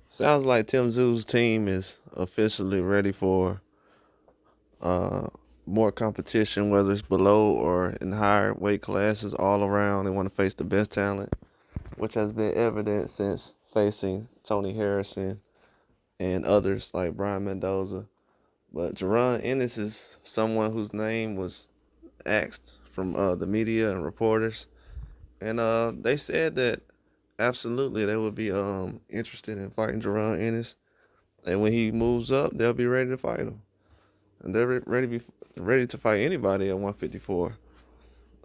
Sounds like Tszyu's team is officially ready for uh, more competition, whether it's below or in higher weight classes all around. They want to face the best talent, which has been evident since facing Tony Harrison and others like Brian Mendoza. But Jaron Ennis is someone whose name was asked from the media and reporters, and they said that absolutely they would be interested in fighting Jaron Ennis, and when he moves up, they'll be ready to fight him, and they're ready to fight anybody at 154.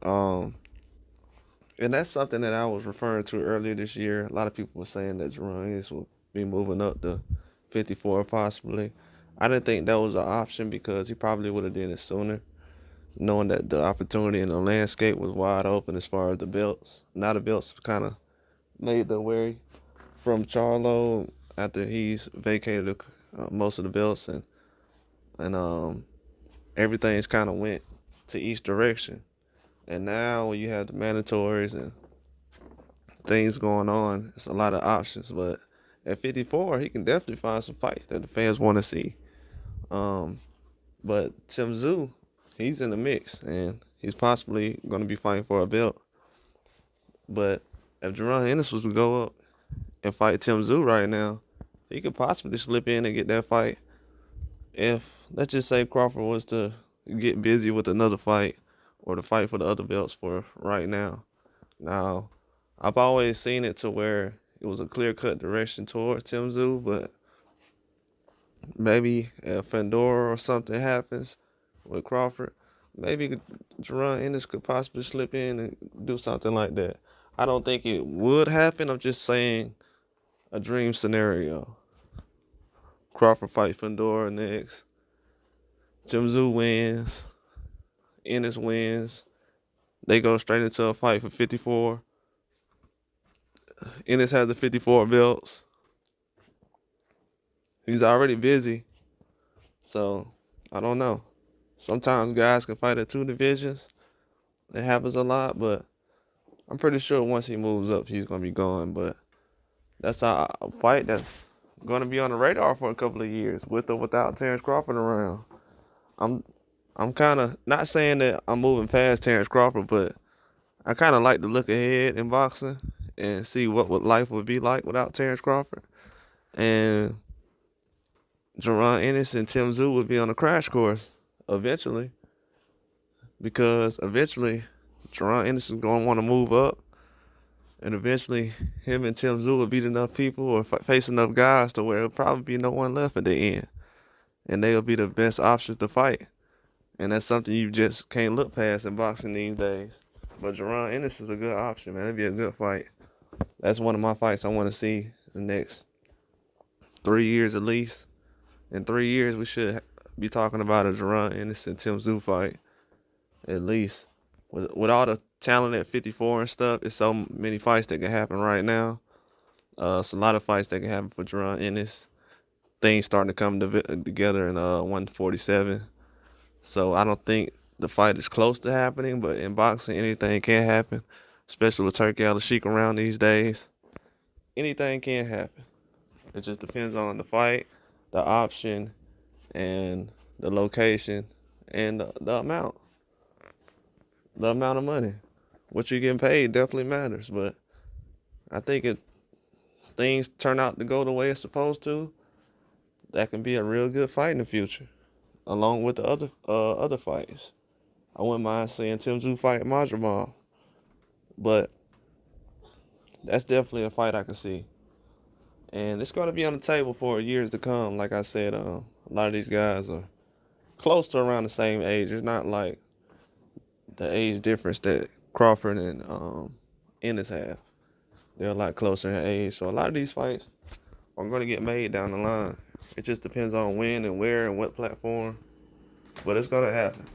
Um, and that's something that I was referring to earlier this year. A lot of people were saying that Jaron Ennis will be moving up to 54 possibly. I didn't think that was an option because he probably would have did it sooner, knowing that the opportunity and the landscape was wide open as far as the belts. Now the belts kind of made their way from Charlo after he's vacated most of the belts, and everything's kind of went to each direction. And now when you have the mandatories and things going on, it's a lot of options. But at 54, he can definitely find some fights that the fans want to see. Um, but Tszyu, he's in the mix, and he's possibly going to be fighting for a belt. But if Jaron Ennis was to go up and fight Tszyu right now, he could possibly slip in and get that fight. If, let's just say, Crawford was to get busy with another fight or to fight for the other belts for right now. Now, I've always seen it to where it was a clear-cut direction towards Tszyu, but maybe if Fandora or something happens with Crawford, maybe Jaron Ennis could possibly slip in and do something like that. I don't think it would happen. I'm just saying a dream scenario. Crawford fight Fandora next. Tszyu wins. Ennis wins. They go straight into a fight for 54. Ennis has the 54 belts. He's already busy. So, I don't know. Sometimes guys can fight at two divisions. It happens a lot, but I'm pretty sure once he moves up, he's going to be going. But that's a fight that's going to be on the radar for a couple of years, with or without Terrence Crawford around. I'm kind of not saying that I'm moving past Terrence Crawford, but I kind of like to look ahead in boxing and see what life would be like without Terrence Crawford. And Jaron Ennis and Tszyu would be on a crash course eventually, because eventually Jaron Ennis is going to want to move up, and eventually him and Tszyu will beat enough people or face enough guys to where there'll probably be no one left at the end, and they'll be the best options to fight. And that's something you just can't look past in boxing these days. But Jaron Ennis is a good option, man. It'd be a good fight. That's one of my fights I want to see in the next 3 years at least. In 3 years, we should be talking about a Jaron Ennis and Tszyu fight, at least. With all the talent at 54 and stuff, it's so many fights that can happen right now. It's a lot of fights that can happen for Jaron Ennis. Things starting to come together in 147. So I don't think the fight is close to happening, but in boxing, anything can happen, especially with Turkey Al-Sheikh around these days. Anything can happen. It just depends on the fight, the option, and the location, and the amount. The amount of money. What you're getting paid definitely matters, but I think if things turn out to go the way it's supposed to, that can be a real good fight in the future, along with the other fights. I wouldn't mind seeing Tszyu fight Majramov, but that's definitely a fight I can see. And it's going to be on the table for years to come. Like I said, a lot of these guys are close to around the same age. It's not like the age difference that Crawford and Ennis have. They're a lot closer in age. So a lot of these fights are going to get made down the line. It just depends on when and where and what platform. But it's going to happen.